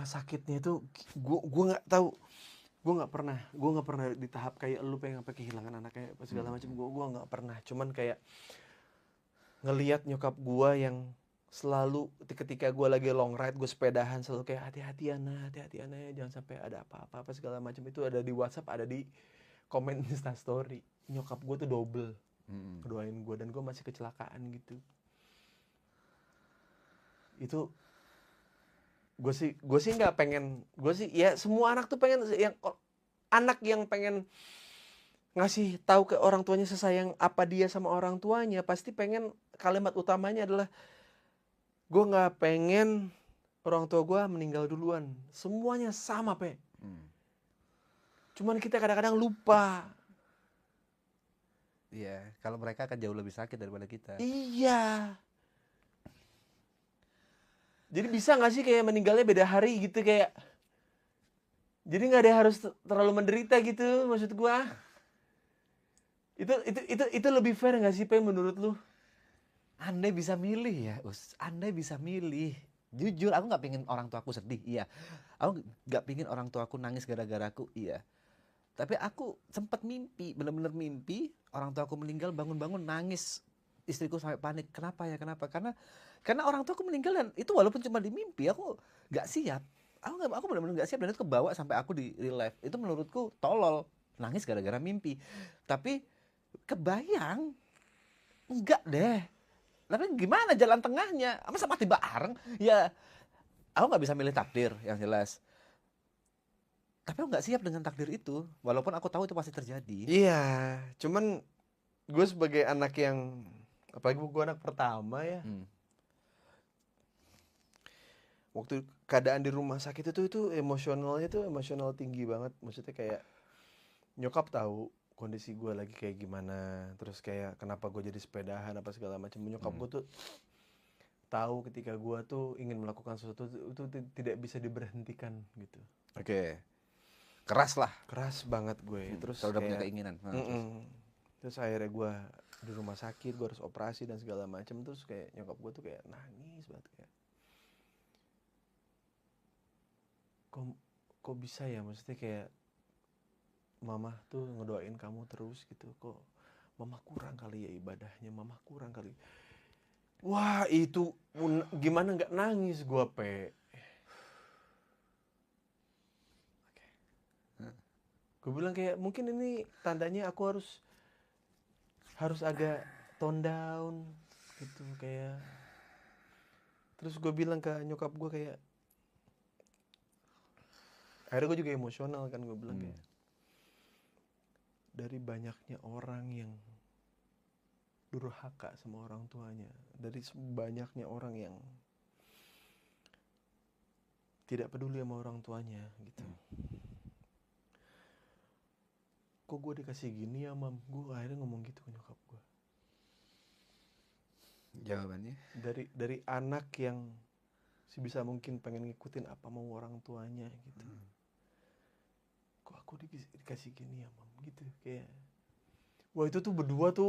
sakitnya itu gue nggak tahu. Gue nggak pernah di tahap kayak lu pengen sampai kehilangan anaknya apa segala macam. Gue nggak pernah. Cuman kayak ngelihat nyokap gue yang selalu ketika gue lagi long ride, gue sepedahan selalu kayak hati-hati Ana ya, jangan sampai ada apa-apa segala macam. Itu ada di WhatsApp, ada di komen Instastory. Nyokap gue tuh double ngedoain gue, dan gue masih kecelakaan gitu. Itu gue sih nggak pengen. Gue sih ya, semua anak tuh pengen yang anak yang pengen ngasih tahu ke orang tuanya sesayang apa dia sama orang tuanya, pasti pengen kalimat utamanya adalah gue nggak pengen orang tua gue meninggal duluan. Semuanya sama, Pe. Cuman kita kadang-kadang lupa. Iya, kalau mereka akan jauh lebih sakit daripada kita. Iya. Jadi bisa nggak sih kayak meninggalnya beda hari gitu, kayak jadi nggak ada harus terlalu menderita gitu, maksud gue. Itu lebih fair nggak sih, Pe, menurut lu? Andai bisa milih ya, andai bisa milih. Jujur, aku nggak pingin orang tuaku sedih, iya. Aku nggak pingin orang tuaku nangis gara-gara aku, iya. Tapi aku sempat mimpi, bener-bener mimpi orang tuaku meninggal, bangun-bangun nangis. Istriku sampai panik, kenapa ya, kenapa? Karena orang tuaku meninggal, dan itu walaupun cuma di mimpi, aku nggak siap. Aku benar-benar nggak siap, dan itu kebawa sampai aku di real life. Itu menurutku tolol, nangis gara-gara mimpi. Tapi kebayang, enggak deh. Tapi gimana jalan tengahnya? Masa mati bareng? Ya, aku nggak bisa milih takdir yang jelas. Tapi aku nggak siap dengan takdir itu, walaupun aku tahu itu pasti terjadi. Iya, cuman gue sebagai anak yang, apalagi gue anak pertama ya, waktu keadaan di rumah sakit itu emosionalnya tuh emosional tinggi banget. Maksudnya kayak nyokap tahu kondisi gue lagi kayak gimana, terus kayak kenapa gue jadi sepedahan apa segala macam. Nyokap gue tuh tahu ketika gue tuh ingin melakukan sesuatu itu tidak bisa diberhentikan gitu. Oke, keras lah. Keras banget gue. Terus Kalau udah punya kayak keinginan. terus akhirnya gue di rumah sakit, gue harus operasi dan segala macam. Terus kayak nyokap gue tuh kayak nangis banget, kayak kok bisa ya, maksudnya kayak mama tuh ngedoain kamu terus gitu, kok mama kurang kali ya ibadahnya, mama kurang kali. Wah, itu gimana nggak nangis gue, Pe. Gue bilang kayak mungkin ini tandanya aku harus agak tone down gitu, kayak. Terus gue bilang ke nyokap gue kayak, akhirnya gue juga emosional kan, gue bilang kayak dari banyaknya orang yang durhaka sama orang tuanya, dari banyaknya orang yang tidak peduli sama orang tuanya gitu, kok gue dikasih gini ya, Mam? Gue akhirnya ngomong gitu ke nyokap gue. Jawabannya? Dari anak yang sebisa mungkin pengen ngikutin apa mau orang tuanya gitu, kok aku dikasih gini ya, Mam? Gitu, kayak wah, itu tuh berdua tuh